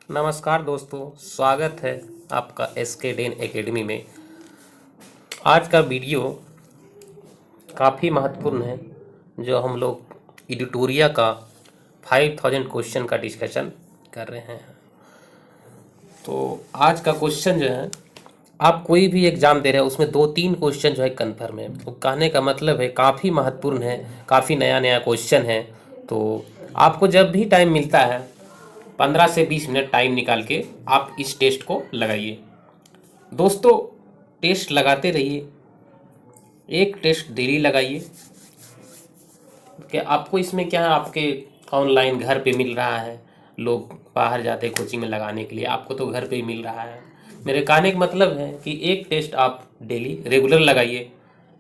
नमस्कार दोस्तों, स्वागत है आपका एसके डेन एकेडमी में। आज का वीडियो काफ़ी महत्वपूर्ण है, जो हम लोग एडिटोरिया का 5000 क्वेश्चन का डिस्कशन कर रहे हैं। तो आज का क्वेश्चन जो है, आप कोई भी एग्ज़ाम दे रहे हैं उसमें 2-3 क्वेश्चन जो है कन्फर्म है। तो कहने का मतलब है काफ़ी महत्वपूर्ण है, काफ़ी नया नया क्वेश्चन है। तो आपको जब भी टाइम मिलता है 15 से 20 मिनट टाइम निकाल के आप इस टेस्ट को लगाइए। दोस्तों, टेस्ट लगाते रहिए, एक टेस्ट डेली लगाइए। कि आपको इसमें क्या है, आपके ऑनलाइन घर पे मिल रहा है, लोग बाहर जाते हैं कोचिंग में लगाने के लिए, आपको तो घर पे ही मिल रहा है। मेरे कहने का मतलब है कि एक टेस्ट आप डेली रेगुलर लगाइए।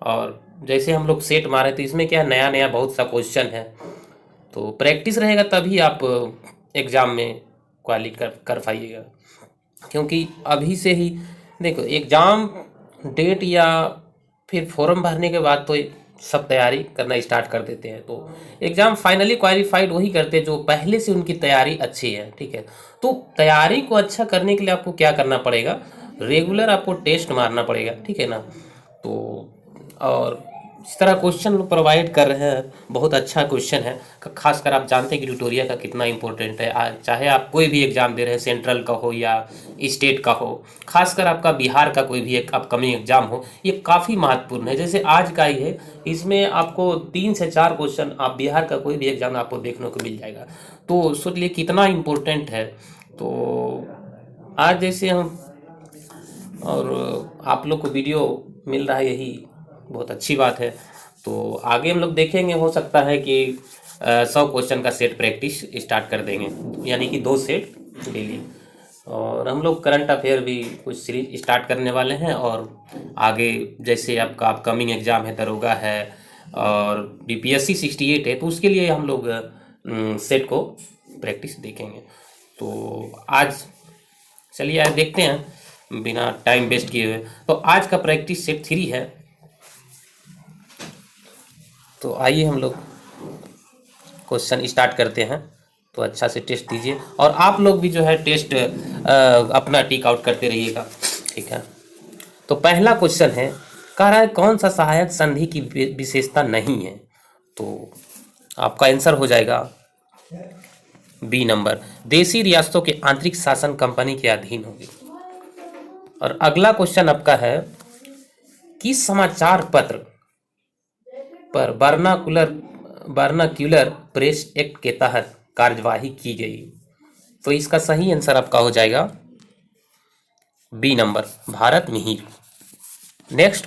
और जैसे हम लोग सेट मारे तो इसमें क्या है, नया नया बहुत सा क्वेश्चन है, तो प्रैक्टिस रहेगा तभी आप एग्ज़ाम में क्वालिफाई कर पाइएगा। क्योंकि अभी से ही देखो, एग्ज़ाम डेट या फिर फॉर्म भरने के बाद तो सब तैयारी करना स्टार्ट कर देते हैं। तो एग्ज़ाम फाइनली क्वालिफाइड वही करते हैं जो पहले से उनकी तैयारी अच्छी है। ठीक है, तो तैयारी को अच्छा करने के लिए आपको क्या करना पड़ेगा, रेगुलर आपको टेस्ट मारना पड़ेगा। ठीक है ना। तो और इस तरह क्वेश्चन प्रोवाइड कर रहे हैं, बहुत अच्छा क्वेश्चन है। खासकर आप जानते हैं कि ट्यूटोरियल का कितना इंपॉर्टेंट है। चाहे आप कोई भी एग्ज़ाम दे रहे हैं, सेंट्रल का हो या स्टेट का हो, खासकर आपका बिहार का कोई भी एक अपकमिंग एग्ज़ाम हो, ये काफ़ी महत्वपूर्ण है। जैसे आज का ही है, इसमें आपको 3 से 4 क्वेश्चन आप बिहार का कोई भी एग्ज़ाम आपको देखने को मिल जाएगा। तो सोच लिए कितना इम्पोर्टेंट है। तो आज जैसे हम और आप लोग को वीडियो मिल रहा है, यही बहुत अच्छी बात है। तो आगे हम लोग देखेंगे, हो सकता है कि 100 क्वेश्चन का सेट प्रैक्टिस स्टार्ट कर देंगे, यानी कि 2 सेट डेली। और हम लोग करंट अफेयर भी कुछ सीरीज स्टार्ट करने वाले हैं। और आगे जैसे आपका अपकमिंग एग्ज़ाम है, दरोगा है और बीपीएससी 68 है, तो उसके लिए हम लोग सेट को प्रैक्टिस देखेंगे। तो आज चलिए आज देखते हैं बिना टाइम वेस्ट किए हुए। तो आज का प्रैक्टिस सेट 3 है। तो आइए हम लोग क्वेश्चन स्टार्ट करते हैं। तो अच्छा से टेस्ट दीजिए, और आप लोग भी जो है टेस्ट अपना टिक आउट करते रहिएगा। ठीक है। तो पहला क्वेश्चन है, कह रहा है कौन सा सहायक संधि की विशेषता नहीं है। तो आपका आंसर हो जाएगा बी नंबर, देशी रियासतों के आंतरिक शासन कंपनी के अधीन होगी। और अगला क्वेश्चन आपका है, किस समाचार पत्र पर वर्नाक्यूलर प्रेस एक्ट के तहत कार्यवाही की गई। तो इसका सही आंसर आपका हो जाएगा B number, Bharat Mihir. Next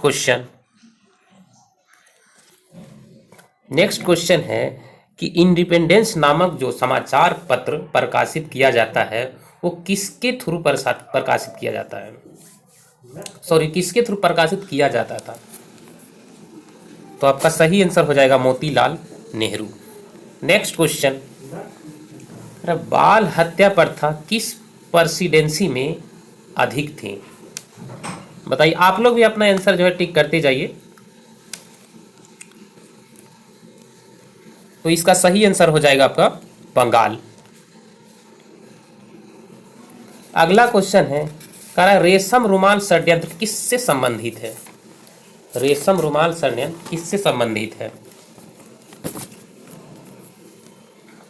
question है कि इंडिपेंडेंस नामक जो समाचार पत्र प्रकाशित किया जाता है, वो किसके थ्रू प्रकाशित किया जाता है, सॉरी किसके थ्रू प्रकाशित किया जाता था। तो आपका सही आंसर हो जाएगा मोतीलाल नेहरू। नेक्स्ट क्वेश्चन, बाल हत्या प्रथा किस प्रेसिडेंसी में अधिक थी। बताइए, आप लोग भी अपना आंसर जो है टिक करते जाइए। तो इसका सही आंसर हो जाएगा आपका बंगाल। अगला क्वेश्चन है, कह रहा है रेशम रुमाल षड्यंत्र किससे संबंधित है। रेशम रुमाल षड्यंत्र किससे संबंधित है।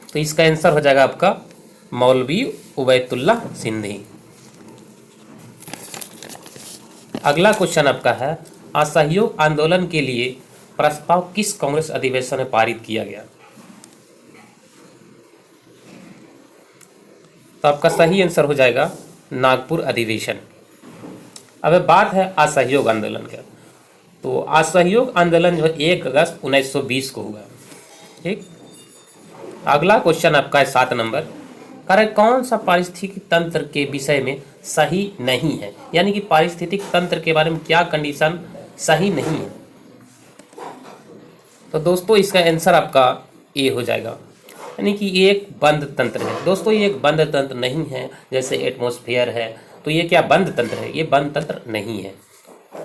तो इसका आंसर हो जाएगा आपका मौलवी उबैदुल्ला सिंधी। अगला क्वेश्चन आपका है, असहयोग आंदोलन के लिए प्रस्ताव किस कांग्रेस अधिवेशन में पारित किया गया। तो आपका सही आंसर हो जाएगा नागपुर अधिवेशन। अब बात है असहयोग आंदोलन का। तो असहयोग आंदोलन जो है 1 अगस्त 1920 को हुआ। ठीक। अगला क्वेश्चन आपका है 7 नंबर, कह रहा है कौन सा पारिस्थितिक तंत्र के विषय में सही नहीं है, यानी कि पारिस्थितिक तंत्र के बारे में क्या कंडीशन सही नहीं है। तो दोस्तों इसका आंसर आपका ए हो जाएगा, यानी कि ये एक बंद तंत्र है। दोस्तों ये एक बंद तंत्र नहीं है, जैसे एटमॉस्फेयर है, तो ये क्या बंद तंत्र है, ये बंद तंत्र नहीं है।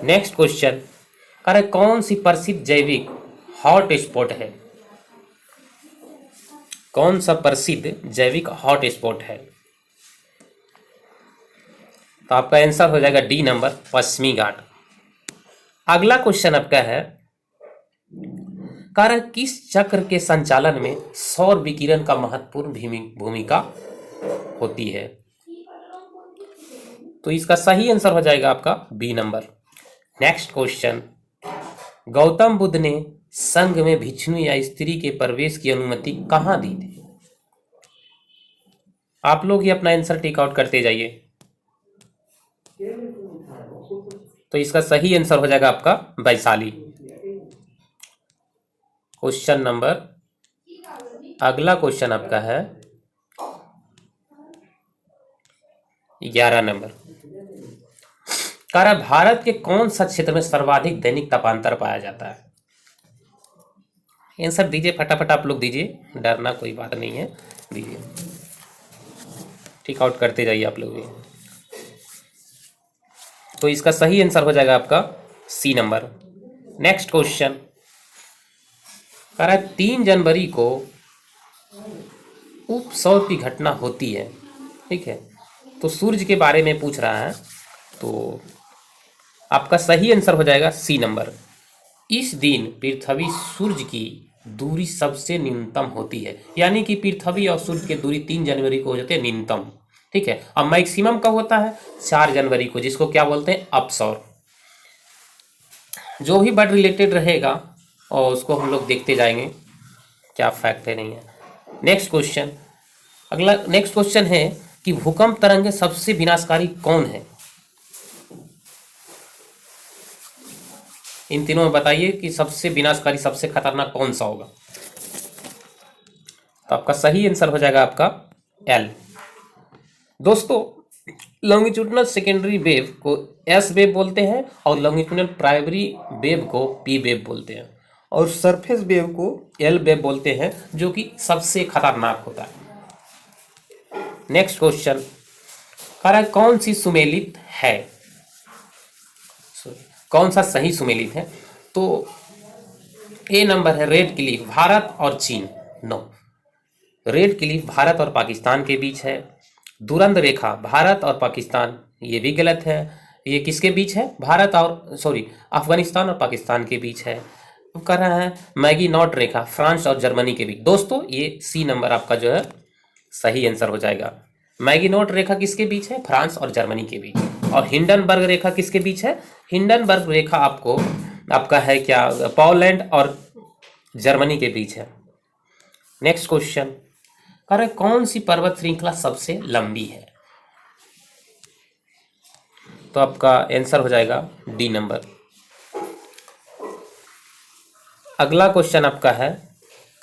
नेक्स्ट क्वेश्चन, कह रहे कौन सी प्रसिद्ध जैविक हॉट स्पॉट है। कौन सा प्रसिद्ध जैविक हॉट स्पॉट है। तो आपका आंसर हो जाएगा डी नंबर, पश्चिमी घाट। अगला क्वेश्चन आपका है, कारण किस चक्र के संचालन में सौर विकिरण का महत्वपूर्ण भूमिका होती है? तो इसका सही आंसर हो जाएगा आपका B number. Next question, Gautam Buddha ने संघ में भिक्षु या स्त्री के प्रवेश की अनुमति कहाँ दी थी? आप लोग ही अपना आंसर टिक आउट करते जाइए। तो इसका सही आंसर हो जाएगा आपका वैशाली। क्वेश्चन नंबर, अगला क्वेश्चन आपका है 11 नंबर, कारण भारत के कौन सा क्षेत्र में सर्वाधिक दैनिक तापांतर पाया जाता है? आंसर दीजिए फटाफट, आप लोग दीजिए, डरना कोई बात नहीं है, दीजिए, टिक आउट करते जाइए आप लोग भी। तो इसका सही आंसर हो जाएगा आपका सी नंबर। नेक्स्ट क्वेश्चन, कह रहा है 3 जनवरी को उपसौर की घटना होती है, ठीक है, तो सूर्य के बारे में पूछ रहा है, तो आपका सही आंसर हो जाएगा सी नंबर। इस दिन पृथ्वी सूर्य की दूरी सबसे न्यूनतम होती है, यानी कि पृथ्वी और सूर्य की दूरी 3 जनवरी को हो जाती है न्यूनतम, ठीक है। अब मैक्सिमम कब होता है? 4 जनवरी को, जिसको क्या बोलते हैं? अपसौर। जो भी बर्ड रिलेटेड रहेगा और उसको हम लोग देखते जाएंगे क्या फैक्ट है नहीं है। नेक्स्ट क्वेश्चन, अगला नेक्स्ट क्वेश्चन है कि भूकंप तरंगे सबसे विनाशकारी कौन है? इन तीनों में बताइए कि सबसे विनाशकारी, सबसे खतरनाक कौन सा होगा? तो आपका सही आंसर हो जाएगा आपका एल। दोस्तों, लॉन्गिट्यूडनल सेकेंडरी वेव को एस वेव बोलते हैं और लॉन्गिट्यूडनल प्राइमरी वेव को पी वेव बोलते हैं, और सरफेस वेव को एल वेव बोलते हैं, जो कि सबसे खतरनाक होता है। नेक्स्ट क्वेश्चन, कह रहा है कौन सी सुमेलित है, कौन सा सही सुमेलित है? तो ए नंबर है रेड क्लिफ, भारत और चीन। नो, रेड क्लिफ भारत और पाकिस्तान के बीच है। दुरंत रेखा भारत और पाकिस्तान, ये भी गलत है। ये किसके बीच है? भारत और अफगानिस्तान और पाकिस्तान के बीच है। कह रहा है मैगी नॉट रेखा फ्रांस और जर्मनी के बीच। दोस्तों, ये सी नंबर आपका जो है सही आंसर हो जाएगा। मैगी नॉट रेखा किसके बीच है? फ्रांस और जर्मनी के बीच। और हिंडनबर्ग रेखा किसके बीच है? हिंडनबर्ग रेखा आपका है क्या? पोलैंड और जर्मनी के बीच है। नेक्स्ट क्वेश्चन, कह रहे कौन सी पर्वत श्रृंखला सबसे लंबी है? तो आपका आंसर हो जाएगा डी नंबर। अगला क्वेश्चन आपका है,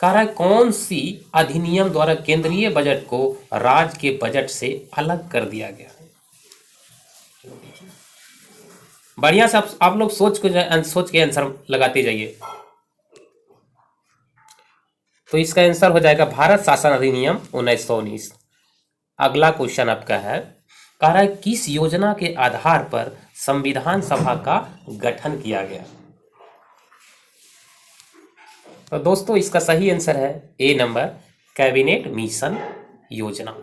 कह रहा है कौन सी अधिनियम द्वारा केंद्रीय बजट को राज्य के बजट से अलग कर दिया गया? बढ़िया से आप लोग सोच के आंसर लगाते जाइए। तो इसका आंसर हो जाएगा भारत शासन अधिनियम 1919। अगला क्वेश्चन आपका है, कह रहा है किस योजना के आधार पर संविधान सभा का गठन किया गया? तो दोस्तों, इसका सही आंसर है ए नंबर, कैबिनेट मिशन योजना।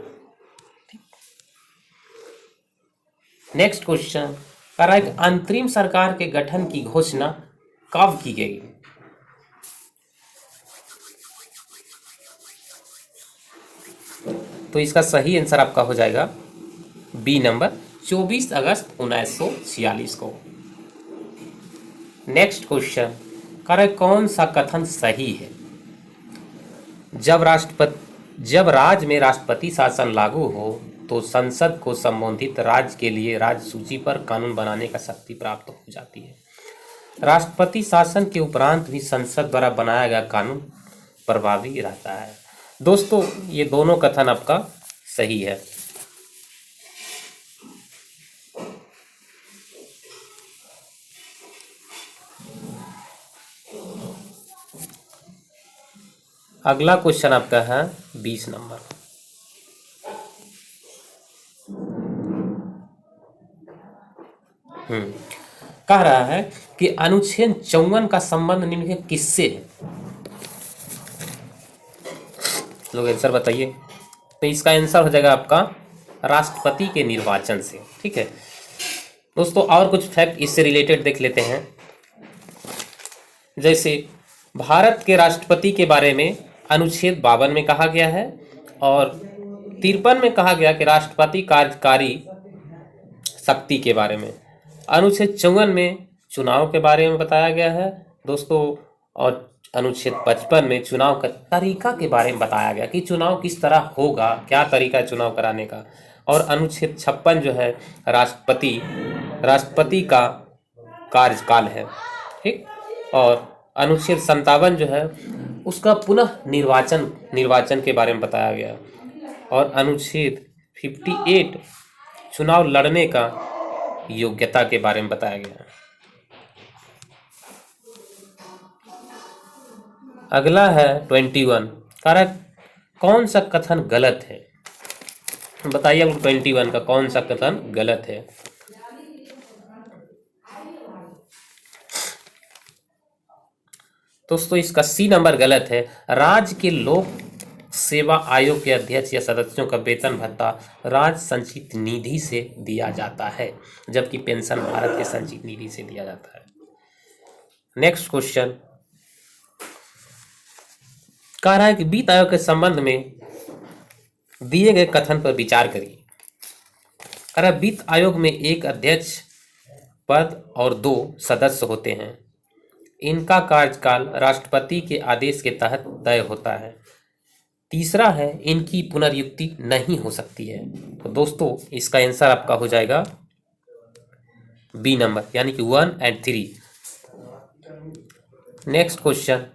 नेक्स्ट क्वेश्चन, कह रहा है अंतरिम सरकार के गठन की घोषणा कब की गई? तो इसका सही आंसर आपका हो जाएगा बी नंबर, 24 अगस्त 1946 को। नेक्स्ट क्वेश्चन, कह रहा है कौन सा कथन सही है? जब राज्य में राष्ट्रपति शासन लागू हो तो संसद को संबंधित राज्य के लिए राज्य सूची पर कानून बनाने का शक्ति प्राप्त हो जाती है। राष्ट्रपति शासन के उपरांत भी संसद द्वारा बनाया गया कानून प्रभावी रहता है। दोस्तों, ये दोनों कथन आपका सही है। अगला क्वेश्चन आपका है 20 नंबर। कह रहा है कि अनुच्छेद 54 का संबंध निम्नलिखित किससे है? लोग आंसर बताइए। तो इसका आंसर हो जाएगा आपका राष्ट्रपति के निर्वाचन से, ठीक है। दोस्तों और कुछ फैक्ट इससे रिलेटेड देख लेते हैं। जैसे भारत के राष्ट्रपति के बारे में अनुच्छेद 52 में कहा गया है और 53 में कहा गया कि राष्ट्रपति कार्यकारी शक्ति के बारे में। अनुच्छेद 54 में चुनाव के बारे में बताया गया है दोस्तों, और अनुच्छेद 55 में चुनाव का तरीका के बारे में बताया गया कि चुनाव किस तरह होगा, क्या तरीका है चुनाव कराने का। और अनुच्छेद 56 जो है राष्ट्रपति का कार्यकाल है, ठीक। और अनुच्छेद 57 जो है उसका पुनः निर्वाचन के बारे में बताया गया। और अनुच्छेद 58 चुनाव लड़ने का योग्यता के बारे में बताया गया। अगला है 21, कारक कौन सा कथन गलत है। बताइए 21 का कौन सा कथन गलत है। दोस्तों इसका सी नंबर गलत है। राज्य के लोक सेवा आयोग के अध्यक्ष या सदस्यों का वेतन भत्ता राज्य संचित निधि से दिया जाता है, जबकि पेंशन भारत के संचित निधि से दिया जाता है। नेक्स्ट क्वेश्चन कह रहा है कि वित्त आयोग के संबंध में दिए गए कथन पर विचार करिए। कह रहा है वित्त आयोग में एक अध्यक्ष पद और 2 सदस्य होते हैं। इनका कार्यकाल राष्ट्रपति के आदेश के तहत तय होता है। तीसरा है इनकी पुनर्नियुक्ति नहीं हो सकती है। तो दोस्तों इसका आंसर आपका हो जाएगा बी नंबर, यानी कि 1 और 3। नेक्स्ट क्वेश्चन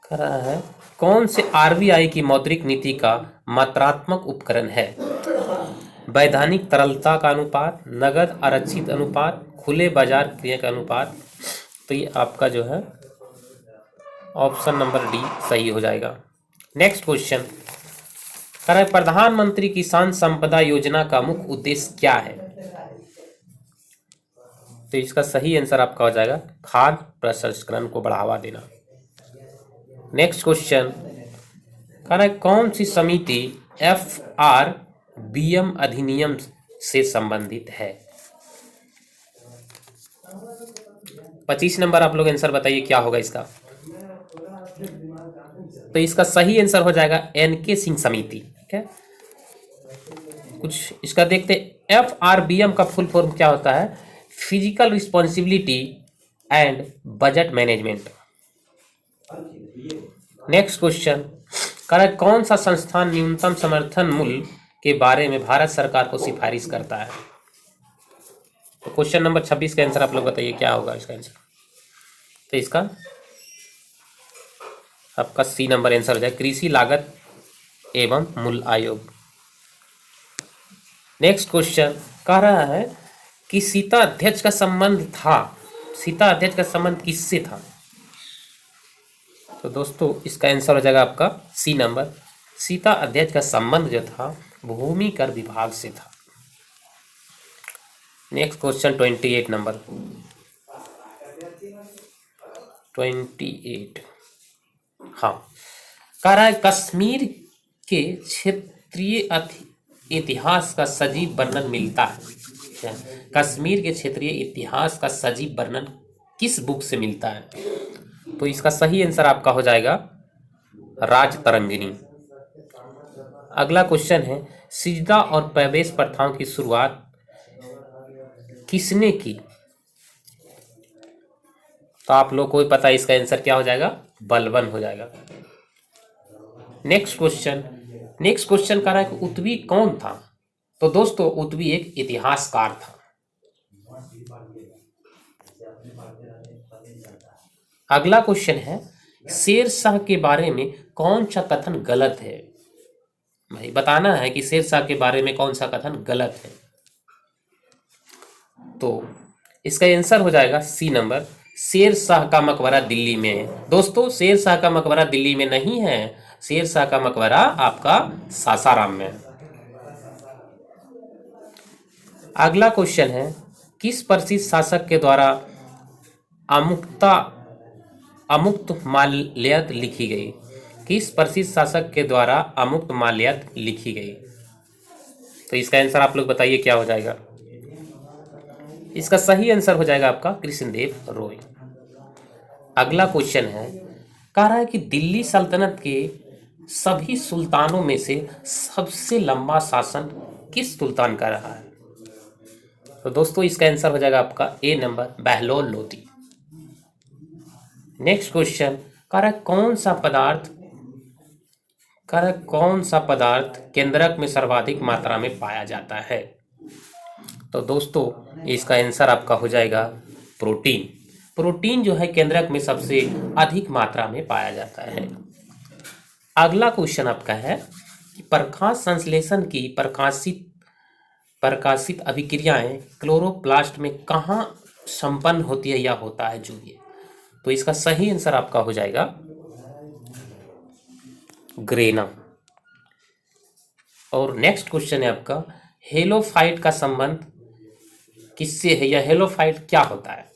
कर रहा है कौन से आरबीआई की मौद्रिक नीति का मात्रात्मक उपकरण है। वैधानिक तरलता का अनुपात, नगद आरक्षित अनुपात, खुले बाजार क्रिया का अनुपात। तो ये आपका जो है ऑप्शन नंबर डी सही हो जाएगा। नेक्स्ट क्वेश्चन कह रहा है प्रधानमंत्री किसान संपदा योजना का मुख्य उद्देश्य क्या है। तो इसका सही आंसर आपका हो जाएगा खाद्य प्रसंस्करण को बढ़ावा देना। नेक्स्ट क्वेश्चन कह रहा है कौन सी समिति FRBM अधिनियम से संबंधित है। 25 नंबर आप लोग आंसर बताइए क्या होगा इसका। तो इसका सही आंसर हो जाएगा NK सिंह समिति, ठीक है। कुछ इसका देखते FRBM का फुल फॉर्म क्या होता है, physical responsibility and budget management. Next question कह रहा है कौन सा संस्थान न्यूनतम समर्थन मूल्य के बारे में भारत सरकार को सिफारिश करता है। तो क्वेश्चन नंबर 26 का आंसर आप लोग बताइए क्या होगा इसका आंसर। तो इसका आपका सी नंबर आंसर हो जाए कृषि लागत एवं मूल्य आयोग। नेक्स्ट क्वेश्चन कह रहा है कि सीता अध्यक्ष का संबंध किससे था। तो दोस्तों इसका आंसर हो जाएगा आपका सी नंबर, सीता अध्यक्ष का संबंध जो था भूमि कर विभाग से था। नेक्स्ट क्वेश्चन 28 नंबर 28, हाँ कह रहा है कश्मीर के क्षेत्रीय इतिहास का सजीव वर्णन मिलता है। कश्मीर के क्षेत्रीय इतिहास का सजीव वर्णन किस बुक से मिलता है। तो इसका सही आंसर आपका हो जाएगा राजतरंगिणी। अगला क्वेश्चन है सिजदा और प्रवेश प्रथाओं की शुरुआत किसने की। तो आप लोग को भी पता है इसका आंसर क्या हो जाएगा, बलबन हो जाएगा। नेक्स्ट क्वेश्चन कह रहा है कि उत्वी कौन था। तो दोस्तों उत्वी एक इतिहासकार था। अगला क्वेश्चन है शेर शाह के बारे में कौन सा कथन गलत है। भाई बताना है कि शेर शाह के बारे में कौन सा कथन गलत है। तो इसका आंसर हो जाएगा सी नंबर, शेर शाह का मकबरा दिल्ली में है। दोस्तों शेर शाह का मकबरा दिल्ली में नहीं है, शेर शाह का मकबरा आपका सासाराम में है। अगला क्वेश्चन है किस प्रसिद्ध शासक के द्वारा अमुक्त माल्यद लिखी गई। किस प्रसिद्ध शासक के द्वारा अमुक्त माल्यद लिखी गई। तो इसका आंसर आप लोग बताइए क्या हो जाएगा। इसका सही आंसर हो जाएगा आपका कृष्णदेव रॉय। अगला क्वेश्चन है, कह रहा है कि दिल्ली सल्तनत के सभी सुल्तानों में से सबसे लंबा शासन किस सुल्तान का रहा है। तो दोस्तों इसका आंसर हो जाएगा आपका A number, Bahlol Lodi. Next question, कह रहा है कौन सा पदार्थ केंद्रक में सर्वाधिक मात्रा में पाया जाता है। तो दोस्तों इसका आंसर आपका हो जाएगा प्रोटीन। प्रोटीन जो है केंद्रक में सबसे अधिक मात्रा में पाया जाता है। अगला क्वेश्चन आपका है कि प्रकाश संश्लेषण की प्रकाशित अभिक्रियाएं क्लोरोप्लास्ट में कहाँ संपन्न होती है या होता है जो ये। तो इसका सही आंसर आपका हो जाएगा ग्रेना। और नेक्स्ट क्वेश्चन है आपका, हेलोफाइट का संबंध किससे है या हेलोफाइट क्या होता है।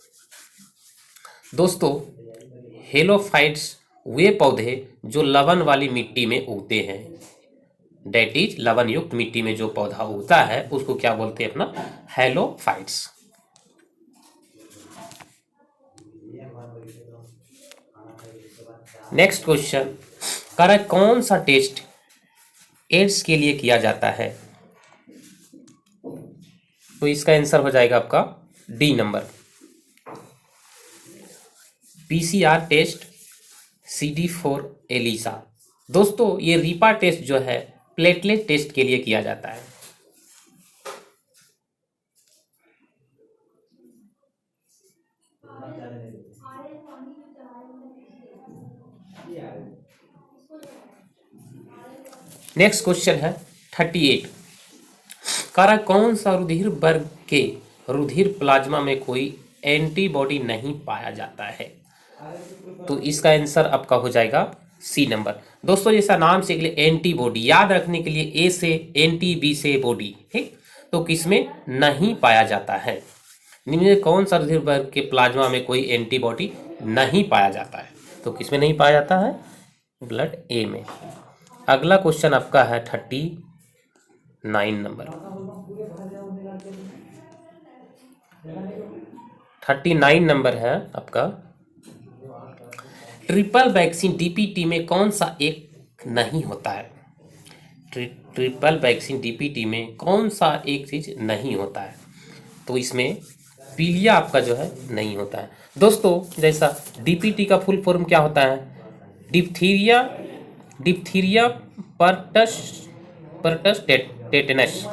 दोस्तों हेलोफाइट्स वे पौधे जो लवण वाली मिट्टी में उगते हैं, डेट इज लवण युक्त मिट्टी में जो पौधा उगता है उसको क्या बोलते हैं अपना, हेलोफाइट्स। नेक्स्ट क्वेश्चन, कह रहा है कौन सा टेस्ट एड्स के लिए किया जाता है। तो इसका आंसर हो जाएगा आपका D number, PCR test CD4 ELISA. दोस्तों ये रीपा टेस्ट जो है प्लेटलेट टेस्ट के लिए किया जाता है। नेक्स्ट क्वेश्चन है 38, कह रहा है कौन सा रुधिर वर्ग के रुधिर प्लाज्मा में कोई एंटीबॉडी नहीं पाया जाता है। तो इसका आंसर आपका हो जाएगा सी नंबर। दोस्तों जैसा नाम से एंटीबॉडी याद रखने के लिए ए से एंटी, बी से बॉडी, ठीक। तो किसमें नहीं पाया जाता है, निम्न में कौन सा रुधिर वर्ग के प्लाज्मा में कोई एंटीबॉडी नहीं पाया जाता है। तो किसमें नहीं पाया जाता है, ब्लड ए में। अगला क्वेश्चन आपका है 39 नंबर। 39 नंबर है आपका, ट्रिपल वैक्सीन डीपीटी में कौन सा एक नहीं होता है। ट्रिपल वैक्सीन डीपीटी में कौन सा एक चीज नहीं होता है। तो इसमें पीलिया आपका जो है नहीं होता है। दोस्तों जैसा डीपीटी का फुल फॉर्म क्या होता है, डिप्थीरिया परटस टेटनस।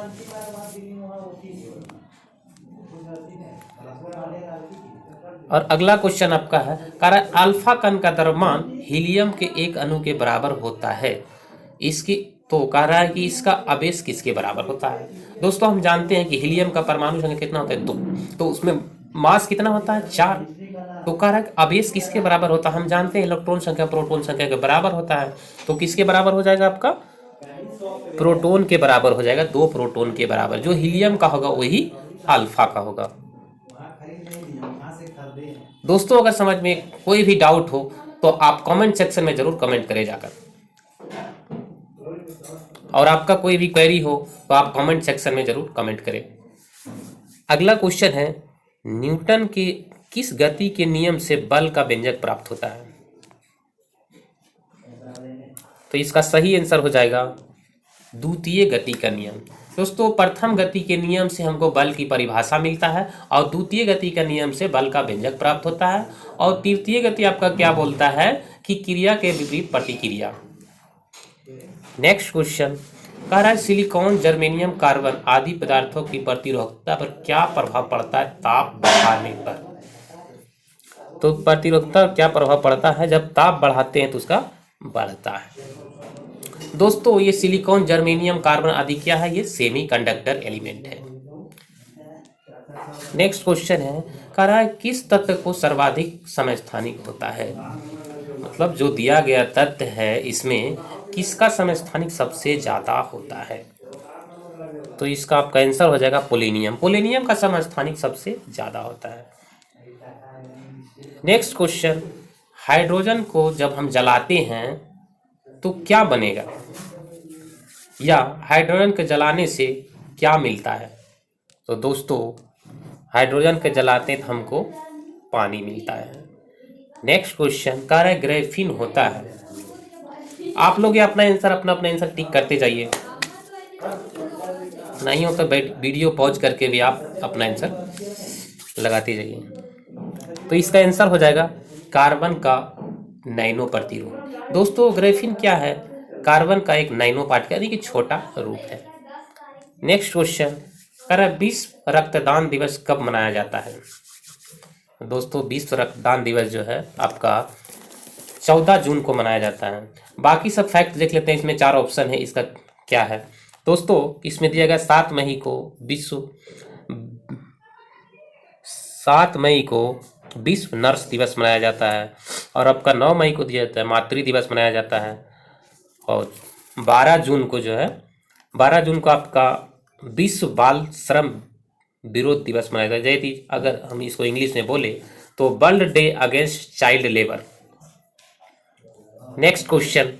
और अगला क्वेश्चन आपका है, कारण अल्फा कण का द्रव्यमान हीलियम के एक अणु के बराबर होता है, इसकी तो कह रहा है कि इसका आवेश किसके बराबर होता है। दोस्तों हम जानते हैं कि हीलियम का परमाणु संख्या कितना होता है, 2, तो उसमें मास कितना होता है, 4। तो कह रहा है कि आवेश किसके बराबर होता है, हम जानते हैं इलेक्ट्रॉन संख्या प्रोटॉन संख्या के बराबर होता है। तो किसके बराबर हो जाएगा आपका, प्रोटॉन के बराबर हो जाएगा, 2 प्रोटॉन के बराबर। जो हीलियम का होगा वही अल्फा का होगा। दोस्तों अगर समझ में कोई भी डाउट हो तो आप कमेंट सेक्शन में जरूर कमेंट करें जाकर, और आपका कोई भी क्वेरी हो तो आप कमेंट सेक्शन में जरूर कमेंट करें। अगला क्वेश्चन है, न्यूटन के किस गति के नियम से बल का व्यंजक प्राप्त होता है। तो इसका सही आंसर हो जाएगा द्वितीय गति का नियम। दोस्तों प्रथम गति के नियम से हमको बल की परिभाषा मिलता है, और द्वितीय गति का नियम से बल का व्यंजक प्राप्त होता है, और तृतीय गति आपका क्या बोलता है कि क्रिया के विपरीत प्रतिक्रिया। नेक्स्ट क्वेश्चन, कह रहा है सिलिकॉन, जर्मेनियम, कार्बन आदि पदार्थों की प्रतिरोधकता पर क्या प्रभाव पड़ता है ताप बढ़ाने पर। तो प्रतिरोधकता क्या प्रभाव पड़ता है, जब ताप बढ़ाते हैं तो उसका बढ़ता है। दोस्तों ये सिलिकॉन, जर्मेनियम, कार्बन आदि क्या है, ये सेमीकंडक्टर एलिमेंट है। नेक्स्ट क्वेश्चन है, कह रहा है किस तत्व को सर्वाधिक समस्थानिक होता है। मतलब जो दिया गया तत्व है इसमें किसका समस्थानिक सबसे ज्यादा होता है। तो इसका आपका आंसर हो जाएगा पोलेनियम। पोलेनियम का समस्थानिक सबसे ज्यादा होता है। नेक्स्ट क्वेश्चन, हाइड्रोजन को जब हम जलाते हैं तो क्या बनेगा, या हाइड्रोजन के जलाने से क्या मिलता है? तो दोस्तों हाइड्रोजन के जलाते तो हमको पानी मिलता है। नेक्स्ट क्वेश्चन कह रहा है ग्रेफीन होता है। आप लोग ये अपना अपना आंसर टिक करते जाइए, नहीं हो तो वीडियो पॉज करके भी आप अपना आंसर लगाते जाइए। तो इसका आंसर हो जाएगा कार्बन का नैनो प्रतिरूप। दोस्तों ग्रेफीन क्या है? कार्बन का एक नैनो पार्टिकल यानी कि छोटा रूप है। नेक्स्ट क्वेश्चन कह रहा है विश्व रक्तदान दिवस कब मनाया जाता है? दोस्तों विश्व रक्तदान दिवस जो है आपका 14 जून को मनाया जाता है। बाकी सब फैक्ट देख लेते हैं, इसमें 4 ऑप्शन है, इसका क्या है दोस्तों? इसमें दिया गया 7 मई को विश्व नर्स दिवस मनाया जाता है, और आपका 9 मई को दिया जाता है मातृ दिवस मनाया जाता है, और 12 जून को जो है 12 जून को आपका विश्व बाल श्रम विरोध दिवस मनाया जाता है। जैसे अगर हम इसको इंग्लिश में बोले तो world day against child labour. Next question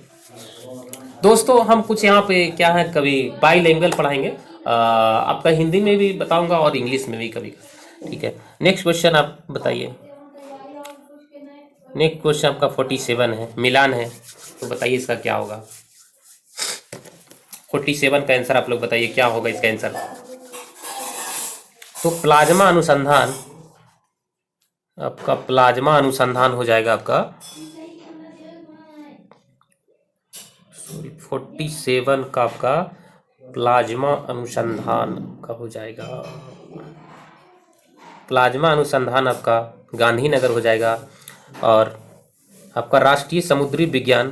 दोस्तों हम कुछ यहाँ पे क्या है कभी बाईलिंगुअल पढ़ाएंगे, आपका हिंदी में भी बताऊंगा और इंग्लिश में भी कभी, ठीक है। नेक्स्ट क्वेश्चन आप बताइए। नेक्स्ट क्वेश्चन आपका 47 है, मिलान है, तो बताइए इसका क्या होगा? 47 का आंसर आप लोग बताइए क्या होगा इसका आंसर? तो प्लाज्मा अनुसंधान, आपका प्लाज्मा अनुसंधान हो जाएगा आपका 47 का आपका प्लाज्मा अनुसंधान का हो जाएगा, प्लाज्मा अनुसंधान आपका गांधीनगर हो जाएगा, और आपका राष्ट्रीय समुद्री विज्ञान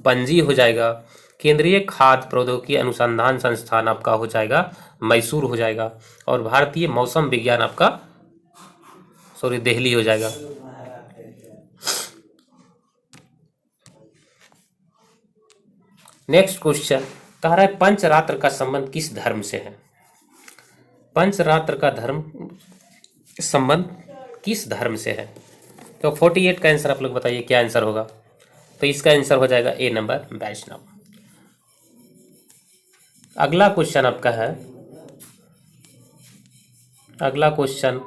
पणजी हो जाएगा, केंद्रीय खाद्य प्रौद्योगिकी अनुसंधान संस्थान आपका हो जाएगा मैसूर हो जाएगा, और भारतीय मौसम विज्ञान आपका दिल्ली हो जाएगा। नेक्स्ट क्वेश्चन कह रहा है पंचरात्र का संबंध किस धर्म से है? पंचरात्र का संबंध किस धर्म से है? तो 48 का आंसर आप लोग बताइए क्या आंसर होगा? तो इसका आंसर हो जाएगा ए नंबर वैष्णव। अगला क्वेश्चन आपका है, अगला क्वेश्चन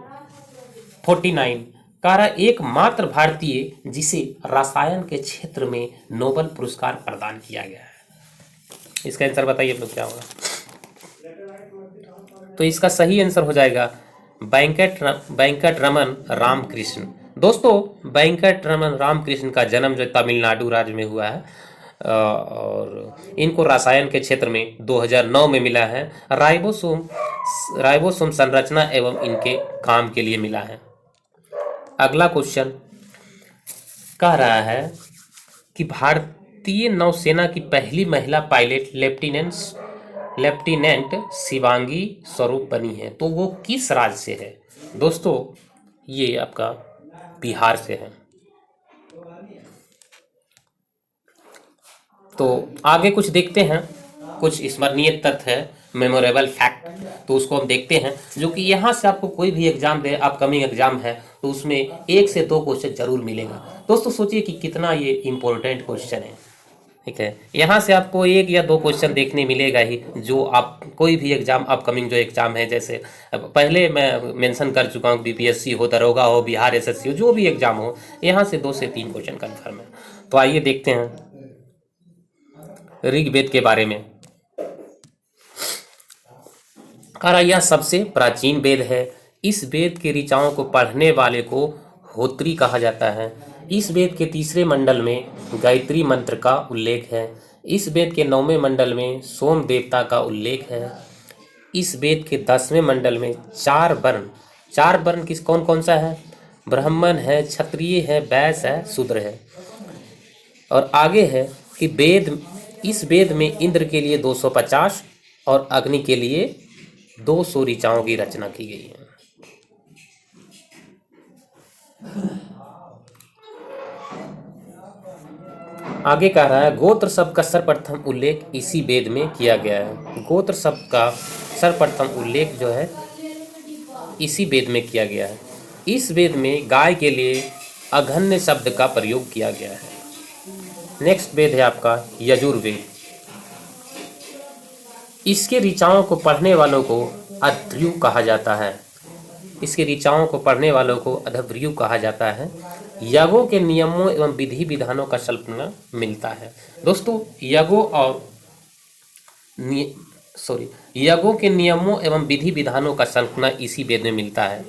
49 कह रहा है एकमात्र भारतीय जिसे रसायन के क्षेत्र में नोबेल पुरस्कार प्रदान किया गया है, इसका आंसर बताइए आप लोग क्या होगा? तो इसका सही आंसर हो जाएगा वेंकट रमन रामकृष्ण। दोस्तों वेंकट रमन रामकृष्ण का जन्म जो तमिलनाडु राज्य में हुआ है, और इनको रसायन के क्षेत्र में 2009 में मिला है राइबोसोम संरचना एवं इनके काम के लिए मिला है। अगला क्वेश्चन कह रहा है कि भारतीय नौसेना की पहली महिला पायलट लेफ्टिनेंट शिवांगी स्वरूप बनी है, तो वो किस राज्य से है? दोस्तों ये आपका बिहार से है। तो आगे कुछ देखते हैं, कुछ स्मरणीय तथ्य है, मेमोरेबल फैक्ट, तो उसको हम देखते हैं, जो कि यहाँ से आपको कोई भी एग्जाम दे, अपकमिंग एग्जाम है तो उसमें 1 से 2 क्वेश्चन जरूर मिलेगा। दोस्तों सोचिए कि कितना ये इम्पोर्टेंट क्वेश्चन है, ठीक है। यहाँ से आपको 1 या 2 क्वेश्चन देखने मिलेगा ही, जो आप कोई भी एग्जाम अपकमिंग जो एग्जाम है, जैसे पहले मैं मेंशन कर चुका हूँ, बीपीएससी हो, दरोगा हो, बिहार एसएससी हो, जो भी एग्जाम हो, यहाँ से 2 से 3 क्वेश्चन कन्फर्म है। तो आइए देखते हैं ऋग्वेद के बारे में। कहा यह सबसे प्राचीन वेद है, इस वेद के ऋचाओं को पढ़ने वाले को होत्री कहा जाता है। इस वेद के 3रे मंडल में गायत्री मंत्र का उल्लेख है। इस वेद के 9वें मंडल में सोम देवता का उल्लेख है। इस वेद के 10वें मंडल में 4 वर्ण किस कौन कौन सा है? ब्राह्मण है, क्षत्रिय है, वैश्य है, शूद्र है। और आगे है कि इस वेद में इंद्र के लिए 250 और अग्नि के लिए 200 ऋचाओं की रचना की गई है। आगे कह रहा है गोत्र शब्द का सर्वप्रथम उल्लेख इसी वेद में किया गया है। गोत्र शब्द का सर्वप्रथम उल्लेख जो है इसी वेद में किया गया है। इस वेद में गाय के लिए अघन्य शब्द का प्रयोग किया गया है। नेक्स्ट वेद है आपका यजुर्वेद। इसके ऋचाओं को पढ़ने वालों को अध्वर्यु कहा जाता है। इसके ऋचाओं को पढ़ने वालों को अध्वर्यु कहा जाता है। यज्ञों के नियमों एवं विधि विधानों का कल्पना मिलता है। दोस्तों यज्ञों और यज्ञों के नियमों एवं विधि विधानों का कल्पना इसी वेद में मिलता है।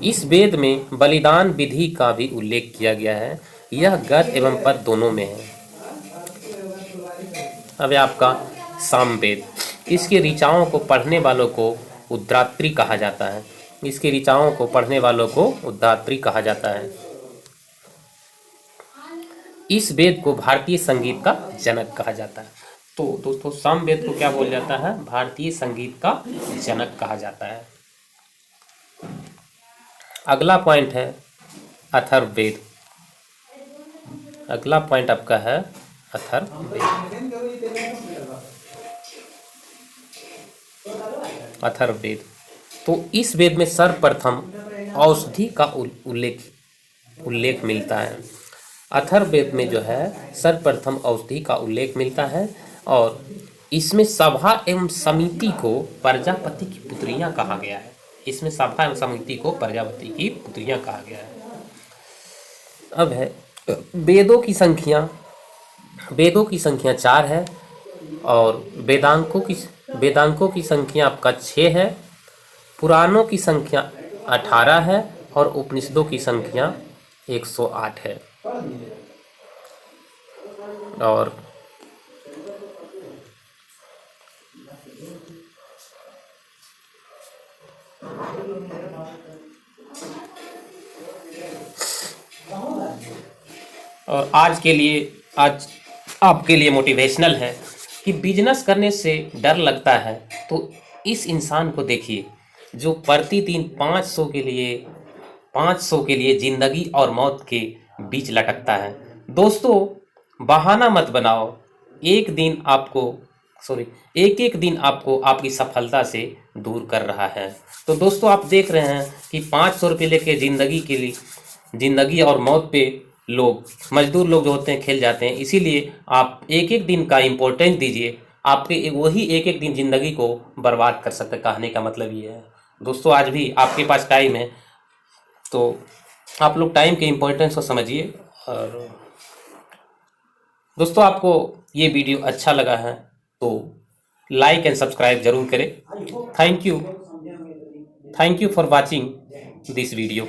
इस वेद में बलिदान विधि का भी उल्लेख किया गया है। यह गद एवं पद दोनों में है। अब है आपका सामवेद। इसके ऋचाओं को पढ़ने वालों को उद्धात्री कहा जाता है। इसके ऋचाओं को पढ़ने वालों को उद्धात्री कहा जाता है। इस वेद को भारतीय संगीत का जनक कहा जाता है। तो दोस्तों सामवेद को क्या बोला जाता है? भारतीय संगीत का जनक कहा जाता है। अगला पॉइंट है अथर्ववेद। अगला पॉइंट आपका है अथर्ववेद। अथर्ववेद तो इस वेद में सर्वप्रथम औषधि का उल्लेख मिलता है। अथर्ववेद में जो है सर्वप्रथम औषधि का उल्लेख मिलता है और इसमें सभा एवं समिति को प्रजापति की पुत्रियां कहा गया है। इसमें सभा एवं समिति को प्रजापति की पुत्रियां कहा गया है। अब है वेदों की संख्या 4 है और वेदांकों की संख्या आपका 6 है। पुराणों की संख्या 18 है और उपनिषदों की संख्या 108 है। और आज आपके लिए मोटिवेशनल है कि बिजनेस करने से डर लगता है तो इस इंसान को देखिए जो प्रतिदिन 500 के लिए जिंदगी और मौत के बीच लटकता है। दोस्तों बहाना मत बनाओ। एक दिन आपको आपकी सफलता से दूर कर रहा है। तो दोस्तों आप देख रहे हैं कि 500 रुपये लेके जिंदगी और मौत पे मजदूर लोग जो होते हैं खेल जाते हैं। इसीलिए आप एक दिन का इम्पोर्टेंस दीजिए। आपके वही एक दिन जिंदगी को बर्बाद कर सकते। कहने का मतलब ये है दोस्तों आज भी आपके पास टाइम है तो आप लोग टाइम के इम्पोर्टेंस को समझिए। और दोस्तों आपको ये वीडियो अच्छा लगा है तो लाइक एंड सब्सक्राइब जरूर करें। Thank you for watching this video.